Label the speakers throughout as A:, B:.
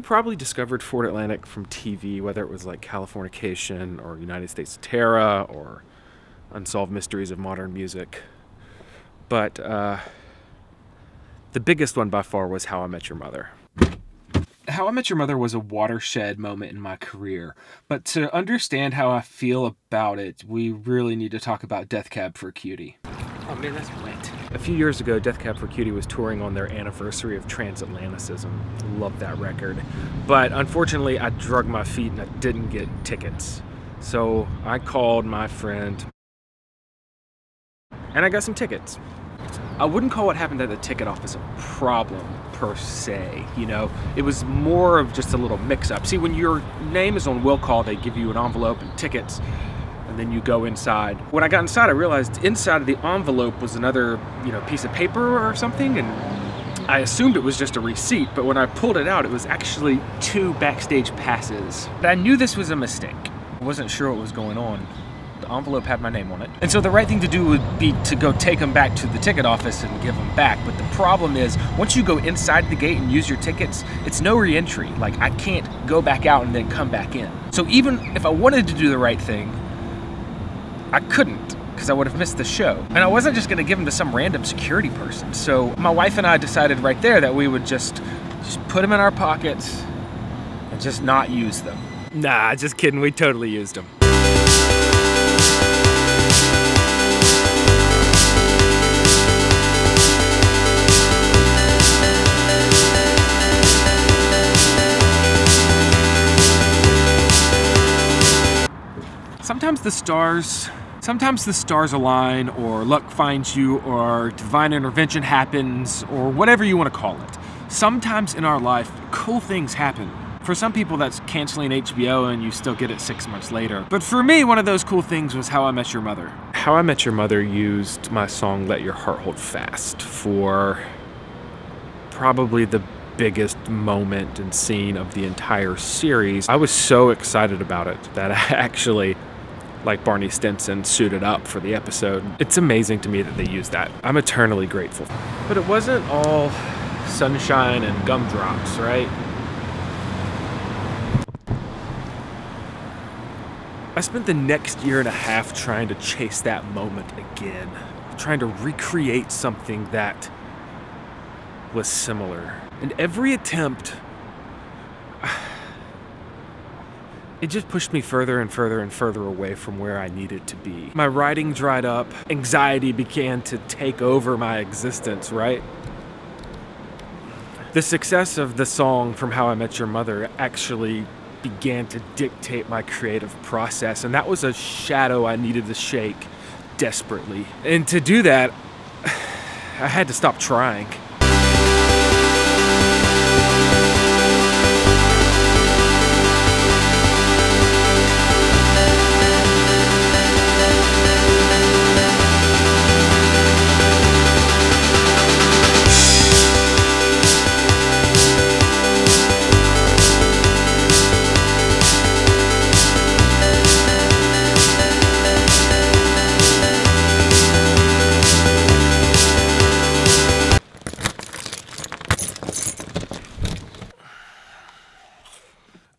A: probably discovered Ford Atlantic from TV, whether it was like Californication or United States Terra or Unsolved Mysteries of Modern Music. But the biggest one by far was How I Met Your Mother. How I Met Your Mother was a watershed moment in my career, but to understand how I feel about it, we really need to talk about Death Cab for Cutie. Oh man, that's wet. A few years ago, Death Cab for Cutie was touring on their anniversary of Transatlanticism. Love that record. But unfortunately, I drug my feet and I didn't get tickets. So I called my friend and I got some tickets. I wouldn't call what happened at the ticket office a problem per se, you know. It was more of just a little mix-up. See, when your name is on will call, they give you an envelope and tickets, and then you go inside. When I got inside, I realized inside of the envelope was another, you know, piece of paper or something, and I assumed it was just a receipt, but when I pulled it out, it was actually 2 backstage passes. But I knew this was a mistake. I wasn't sure what was going on. The envelope had my name on it. And so the right thing to do would be to go take them back to the ticket office and give them back. But the problem is, once you go inside the gate and use your tickets, it's no re-entry. Like, I can't go back out and then come back in. So even if I wanted to do the right thing, I couldn't, because I would have missed the show. And I wasn't just gonna give them to some random security person. So my wife and I decided right there that we would just put them in our pockets and just not use them. Nah, just kidding, we totally used them. Sometimes the stars align, or luck finds you, or divine intervention happens, or whatever you want to call it. Sometimes in our life, cool things happen. For some people, that's canceling HBO and you still get it 6 months later. But for me, one of those cool things was How I Met Your Mother. How I Met Your Mother used my song Let Your Heart Hold Fast for probably the biggest moment and scene of the entire series. I was so excited about it that I actually, like Barney Stinson, suited up for the episode. It's amazing to me that they used that. I'm eternally grateful. But it wasn't all sunshine and gumdrops, right? I spent the next 1.5 years trying to chase that moment again, trying to recreate something that was similar. And every attempt, it just pushed me further and further and further away from where I needed to be. My writing dried up, anxiety began to take over my existence, right? The success of the song from How I Met Your Mother actually began to dictate my creative process, and that was a shadow I needed to shake desperately. And to do that, I had to stop trying.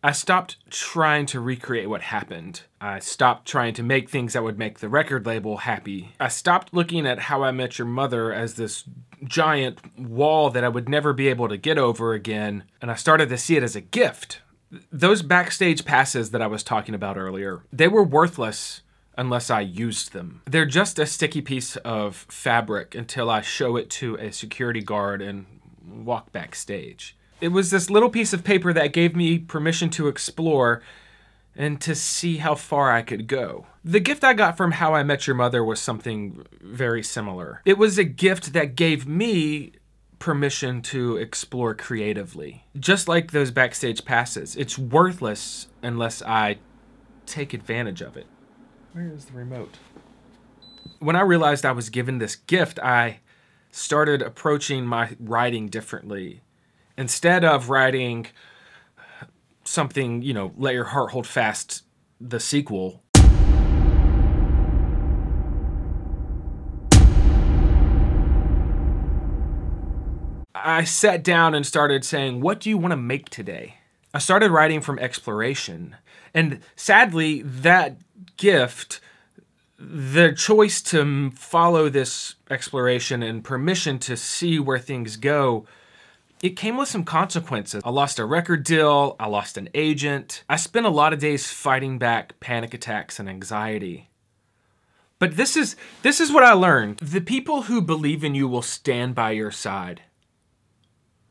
A: I stopped trying to recreate what happened. I stopped trying to make things that would make the record label happy. I stopped looking at How I Met Your Mother as this giant wall that I would never be able to get over again, and I started to see it as a gift. Those backstage passes that I was talking about earlier, they were worthless unless I used them. They're just a sticky piece of fabric until I show it to a security guard and walk backstage. It was this little piece of paper that gave me permission to explore and to see how far I could go. The gift I got from How I Met Your Mother was something very similar. It was a gift that gave me permission to explore creatively. Just like those backstage passes, it's worthless unless I take advantage of it. Where is the remote? When I realized I was given this gift, I started approaching my writing differently. Instead of writing something, you know, Let Your Heart Hold Fast, the sequel, I sat down and started saying, what do you want to make today? I started writing from exploration. And sadly, that gift, the choice to follow this exploration and permission to see where things go, it came with some consequences. I lost a record deal, I lost an agent. I spent a lot of days fighting back panic attacks and anxiety. But this is what I learned. The people who believe in you will stand by your side.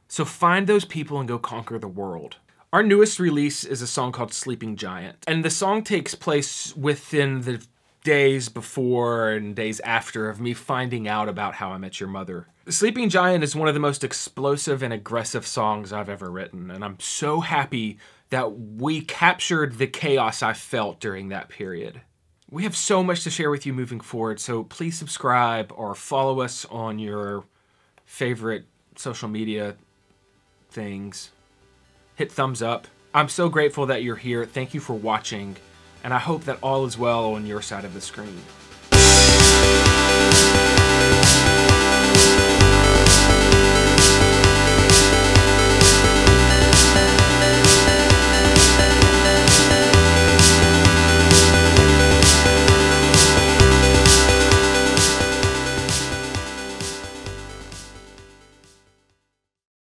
A: So find those people and go conquer the world. Our newest release is a song called Sleeping Giant. And the song takes place within the days before and days after of me finding out about How I Met Your Mother. Sleeping Giant is one of the most explosive and aggressive songs I've ever written. And I'm so happy that we captured the chaos I felt during that period. We have so much to share with you moving forward, so please subscribe or follow us on your favorite social media things. Hit thumbs up. I'm so grateful that you're here. Thank you for watching, and I hope that all is well on your side of the screen.